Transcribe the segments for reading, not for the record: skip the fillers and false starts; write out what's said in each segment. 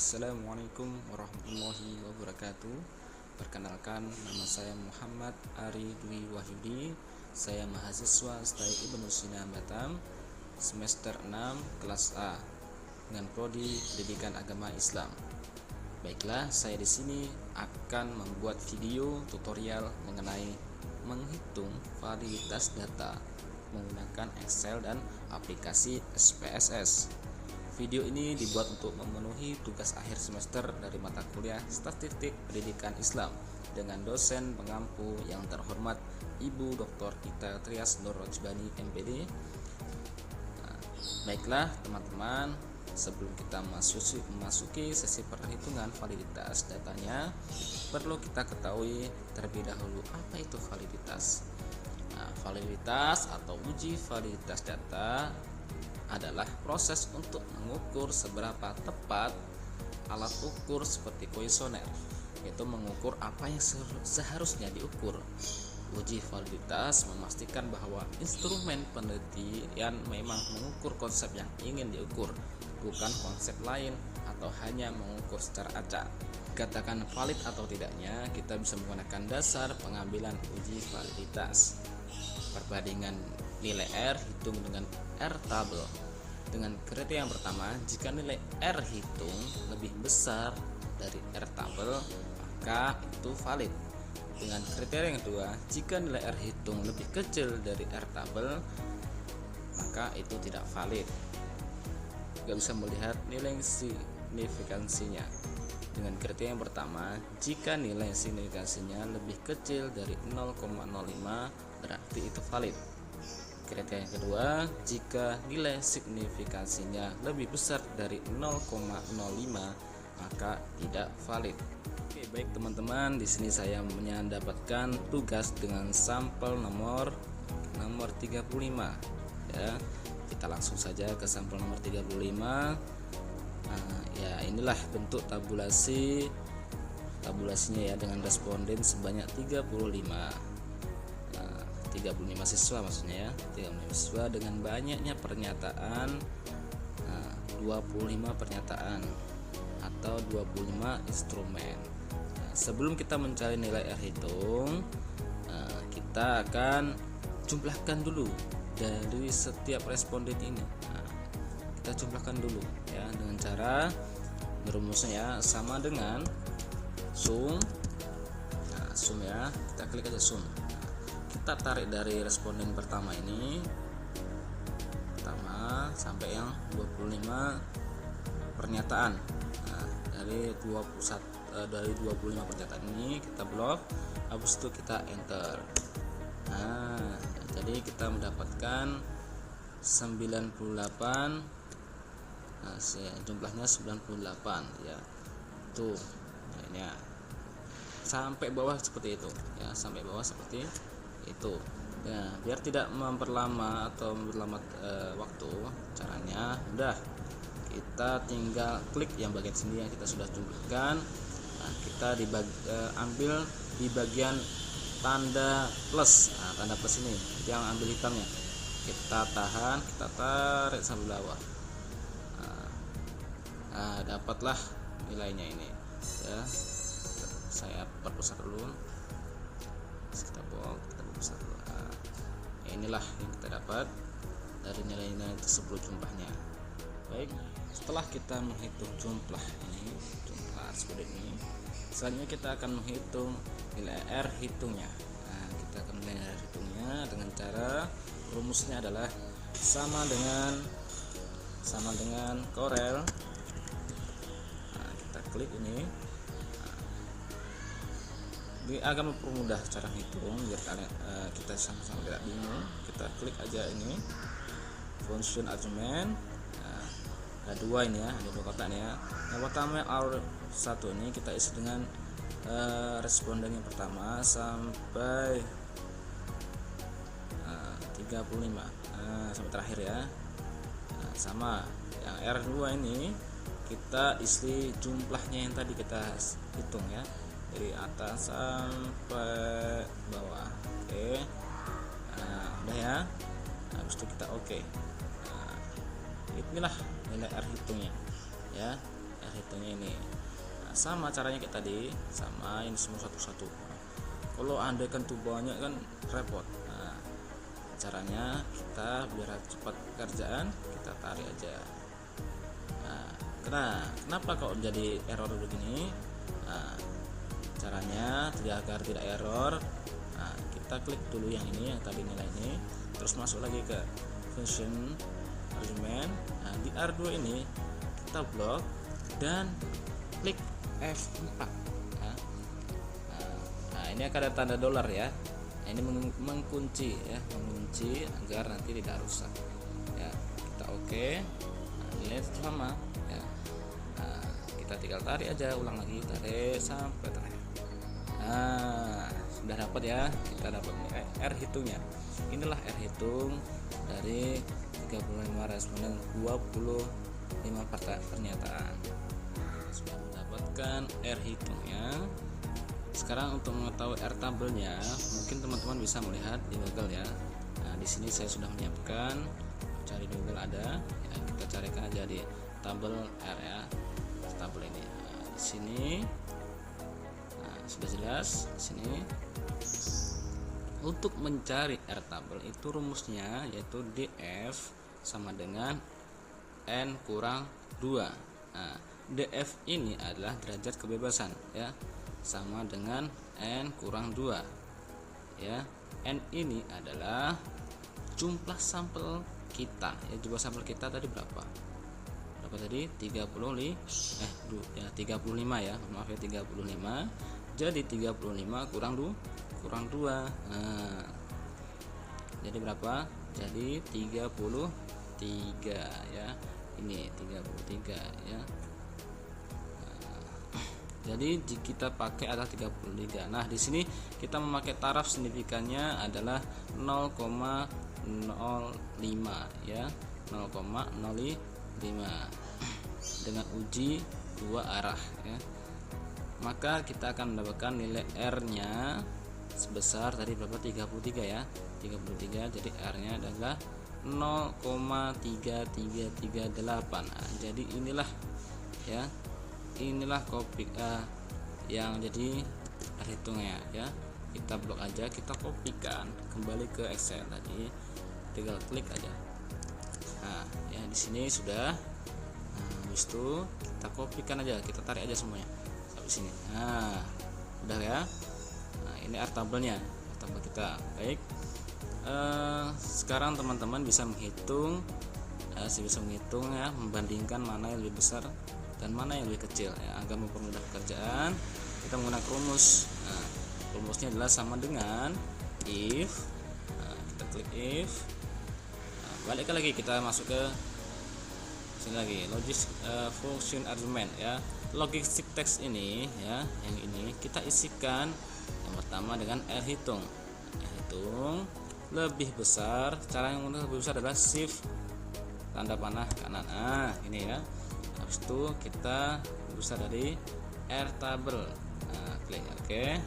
Assalamualaikum warahmatullahi wabarakatuh. Perkenalkan, nama saya Muhammad Ari Dwi Wahyudi. Saya mahasiswa STAI Ibnu Sina Batam, semester 6 kelas A dengan prodi Pendidikan Agama Islam. Baiklah, saya di sini akan membuat video tutorial mengenai menghitung validitas data menggunakan Excel dan aplikasi SPSS. Video ini dibuat untuk memenuhi tugas akhir semester dari mata kuliah Statistik Pendidikan Islam dengan dosen pengampu yang terhormat Ibu Dr. Ita Trias Nur Rojbani MPD. Baiklah teman-teman, sebelum kita memasuki sesi perhitungan validitas datanya, perlu kita ketahui terlebih dahulu apa itu validitas. Validitas atau uji validitas data adalah proses untuk mengukur seberapa tepat alat ukur seperti kuesioner, yaitu mengukur apa yang seharusnya diukur. Uji validitas memastikan bahwa instrumen penelitian memang mengukur konsep yang ingin diukur, bukan konsep lain atau hanya mengukur secara acak. Katakan valid atau tidaknya, kita bisa menggunakan dasar pengambilan uji validitas. Perbandingan nilai R hitung dengan R tabel. Dengan kriteria yang pertama, jika nilai R hitung lebih besar dari R tabel, maka itu valid. Dengan kriteria yang kedua, jika nilai R hitung lebih kecil dari R tabel, maka itu tidak valid. Gak bisa melihat nilai signifikansinya. Dengan kriteria yang pertama, jika nilai signifikansinya lebih kecil dari 0,05, berarti itu valid. Kriteria yang kedua, jika nilai signifikansinya lebih besar dari 0,05, maka tidak valid. Oke, baik teman-teman, di sini saya mendapatkan tugas dengan sampel nomor 35. Ya, kita langsung saja ke sampel nomor 35. Ya, inilah bentuk tabulasinya ya, dengan responden sebanyak 35 siswa maksudnya ya, 35 siswa dengan banyaknya pernyataan, 25 pernyataan atau 25 instrumen. Sebelum kita mencari nilai R hitung, kita akan jumlahkan dulu dari setiap responden ini. Kita jumlahkan dulu ya, dengan cara rumusnya ya, sama dengan sum. Sum ya, kita klik aja sum. Kita tarik dari responden pertama ini, pertama sampai yang 25 pernyataan. Dari 25 pernyataan ini kita blok, habis itu kita enter. Jadi kita mendapatkan 98. Jumlahnya 98 ya. Tuh, ini ya. Sampai bawah seperti itu ya, sampai bawah seperti itu ya. Biar tidak memperlama atau memperlambat waktu, caranya mudah, kita tinggal klik yang bagian sini yang kita sudah jumlahkan. Kita ambil di bagian tanda plus. Tanda plus ini yang ambil hitamnya, kita tahan, kita tarik sampai bawah. Dapatlah nilainya ini ya. Saya perbesar dulu, kita perbesar dulu. Inilah yang kita dapat dari nilai-nilai tersebut jumlahnya. Baik, setelah kita menghitung jumlah seperti ini, selanjutnya kita akan menghitung nilai R hitungnya. Kita akan nilai R hitungnya dengan cara rumusnya adalah sama dengan Corel. Kita klik ini. Ini akan mempermudah cara hitung biar kita sama-sama tidak bingung. Kita klik aja ini function argument. Ada dua ini ya, ada dua kotak nih ya. Yang pertama R1 ini kita isi dengan responden yang pertama sampai 35 sampai terakhir ya. Sama yang R2 ini kita isi jumlahnya yang tadi kita hitung ya, dari atas sampai bawah. Oke. Udah ya. Habis itu kita oke. Inilah nilai R hitungnya ya. R hitungnya ini. Nah, sama caranya kayak tadi, sama ini semua satu-satu. Kalau andai kan tuh banyak kan repot. Nah, caranya kita biar cepat kerjaan, kita tarik aja. Nah, kenapa kok jadi error begini? Nah, caranya agar tidak error, nah, kita klik dulu yang ini, yang tadi nilai ini, terus masuk lagi ke function argument. Nah, di R2 ini kita blok dan klik F4. Nah, ini akan ada tanda dolar ya. Nah, ini mengunci ya, mengunci agar nanti tidak rusak ya. Kita oke. Nah, nilai sama ya. Nah, kita tinggal tarik aja, ulang lagi, tarik sampai terakhir. Nah, sudah dapat ya, kita dapat R hitungnya. Inilah R hitung dari 35 responden 25 pernyataan. Sudah mendapatkan R hitungnya. Sekarang untuk mengetahui R tabelnya, mungkin teman-teman bisa melihat di Google ya. Nah, di sini saya sudah menyiapkan, cari di Google ada, ya, kita carikan aja di tabel R ya, tabel ini. Nah, di sini sudah jelas. Di sini untuk mencari R tabel itu rumusnya yaitu DF sama dengan N kurang 2. Nah, DF ini adalah derajat kebebasan ya, sama dengan N kurang 2 ya. N ini adalah jumlah sampel kita ya. Jumlah sampel kita tadi berapa tadi? 35 ya, maaf ya, 35. Jadi 35 kurang 2. Nah, jadi berapa? Jadi 33 ya. Ini 33 ya. Jadi jika kita pakai adalah 33. Nah, di sini kita memakai taraf signifikannya adalah 0,05 ya. 0,05 dengan uji dua arah ya. Maka kita akan mendapatkan nilai R-nya sebesar tadi berapa? 33 ya. 33. Jadi R-nya adalah 0,3338. Nah, jadi inilah ya. Inilah kopi yang jadi perhitungnya ya. Kita blok aja, kita kopikan kembali ke Excel tadi. Tinggal klik aja. Nah, ya di sini sudah. Habis itu kita kopikan aja, kita tarik aja semuanya sampai sini. Nah, udah ya. Nah, ini R tabelnya, tabel kita. Baik. Sekarang teman-teman bisa menghitung, ya, membandingkan mana yang lebih besar dan mana yang lebih kecil ya. Agar mempermudah pekerjaan, kita menggunakan rumus. Nah, rumusnya adalah sama dengan if. Nah, kita klik if. Nah, balik lagi, kita masuk ke sini lagi, logic function argument ya. Logistic text ini ya, yang ini kita isikan yang pertama dengan R hitung. R hitung lebih besar, cara yang lebih besar adalah shift tanda panah kanan. Nah, ini ya. Habis itu kita lebih besar dari R tabel. Nah, klik oke. Ya,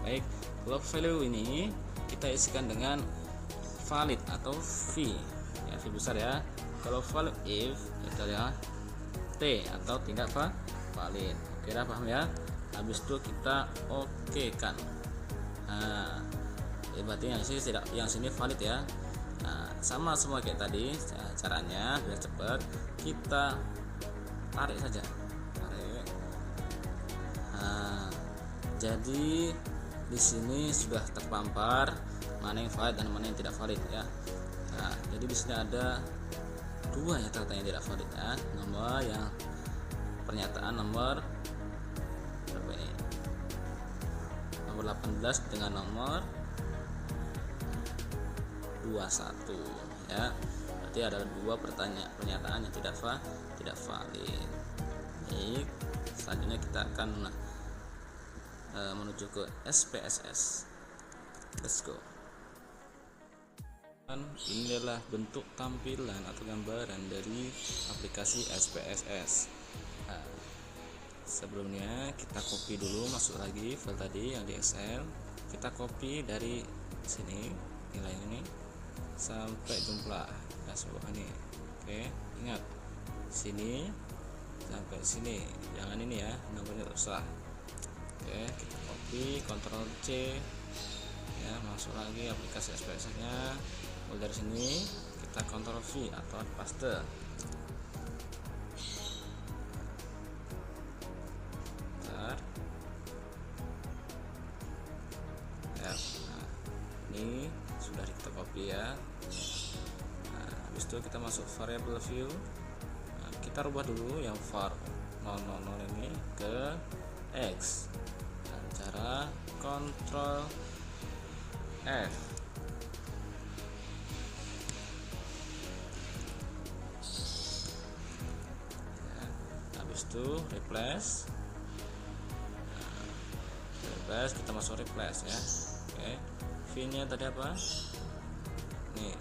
baik. Kalau value ini kita isikan dengan valid atau V ya, V besar ya. Kalau value if itu ya T atau tidak valid. Oke, dah paham ya. Habis itu kita oke kan. Nah, berarti yang sini valid ya. Nah, sama semua kayak tadi. Caranya biar cepat, kita tarik saja. Tarik. Nah, jadi di sini sudah terpampar mana yang valid dan mana yang tidak valid ya. Nah, jadi di sini ada dua ya ternyata yang tidak valid ya. Nomor yang pernyataan nomor berapa ini? Nomor 18 dengan nomor 21 ya. Berarti ada dua pernyataan yang tidak valid. Baik, selanjutnya kita akan menuju ke SPSS. Let's go. Ini adalah bentuk tampilan atau gambaran dari aplikasi SPSS. Nah, sebelumnya kita copy dulu, masuk lagi file tadi yang di Excel. Kita copy dari sini nilai ini sampai jumlah sebuah ini. Oke, ingat sini sampai sini, jangan ini ya, nomornya usah. Oke, kita copy, Ctrl C ya, masuk lagi aplikasi SPSS nya. Mulai dari sini kita Ctrl V atau paste. Bentar. Ya, nah, ini sudah kita copy ya. Nah, habis itu kita masuk variable view. Nah, kita rubah dulu yang var 000 ini ke X dengan cara Ctrl F. Ya, habis itu replace. Kita masuk replace ya. Oke, V-nya tadi apa? Nih,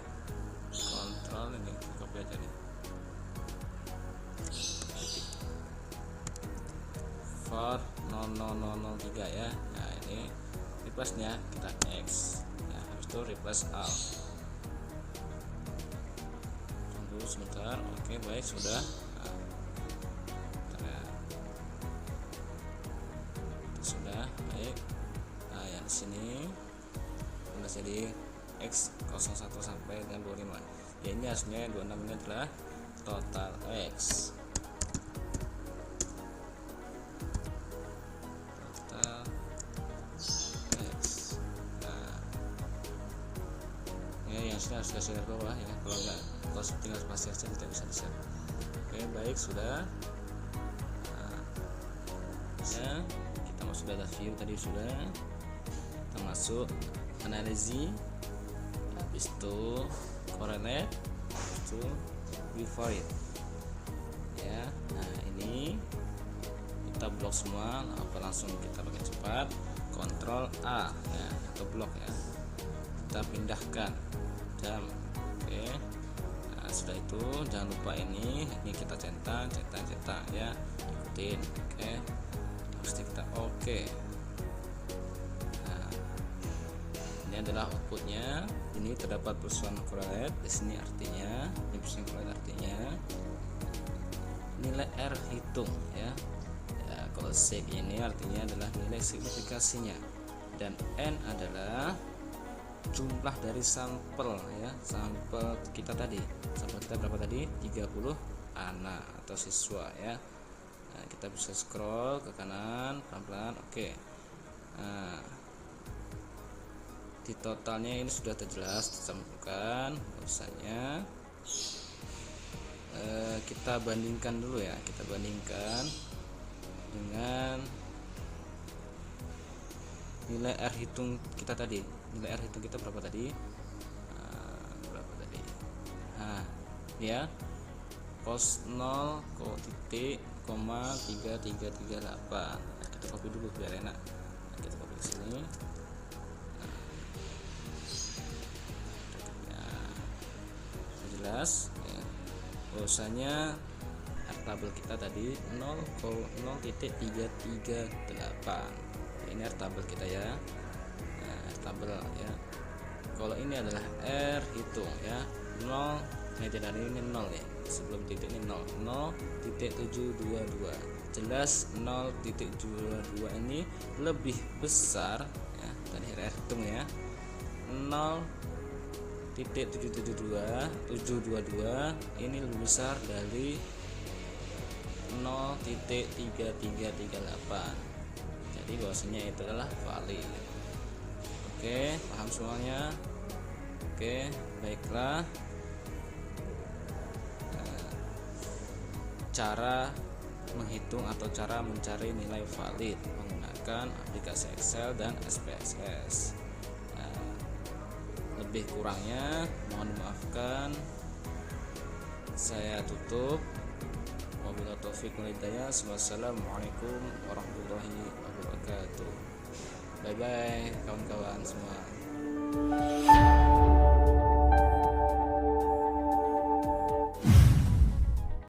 kontrol ini, copy aja nih. For 00003 ya. Nah, ini replace-nya kita X. Nah, habis itu replace all. Tunggu sebentar. Oke, baik, sudah. Sudah baik. Nah, yang di sini sudah jadi X01 sampai dengan 25 ya. Ini hasilnya 26 ini adalah total X. Total X. Nah, ya yang sudah share bawah ya. Kalau enggak, kalau tinggal spasi saja kita bisa share. Oke, baik, sudah. Nah, ya, kita masuk data view tadi sudah. Kita masuk analisis, habis itu correlate, habis itu favorite ya. Nah, ini kita blok semua. Nah, apa langsung kita pakai cepat Ctrl A ya, atau blok ya, kita pindahkan jam. Oke, nah, sudah itu jangan lupa ini kita centang ya, ikutin. Oke, habis itu kita oke. Nah, ini adalah outputnya. Ini terdapat persoalan correlate di sini, artinya ini persoalan correlate artinya nilai R hitung ya. Ya, kalau sig ini artinya adalah nilai signifikasinya, dan N adalah jumlah dari sampel ya, sampel kita tadi. Sampel kita berapa tadi? 30 anak atau siswa ya. Nah, kita bisa scroll ke kanan pelan-pelan. Oke. Nah, di totalnya ini sudah terjelas disambungkan bahwasanya kita bandingkan dulu ya, kita bandingkan dengan nilai R hitung kita tadi. Nilai R hitung kita berapa tadi? Nah, ya, cos 0 titik 3338. Nah, kita copy dulu biar enak. Nah, kita copy ke sini. Jelas ya, bahwasanya R tabel kita tadi 0,0.338. Ini R tabel kita ya. Nah, R tabel ya. Kalau ini adalah R hitung ya, 0 tidak ini 0 ya, sebelum titik ini 0,722. Jelas 0.722 ini lebih besar ya dari R hitung ya. 0.722 ini lebih besar dari 0.3338. Jadi bahwasanya itu adalah valid. Oke, paham semuanya? Oke, baiklah. Cara menghitung atau cara mencari nilai valid menggunakan aplikasi Excel dan SPSS. Lebih kurangnya mohon dimaafkan. Saya tutup. Wabillahi taufiq wal hidayah. Wassalamualaikum warahmatullahi wabarakatuh. Bye bye kawan-kawan semua.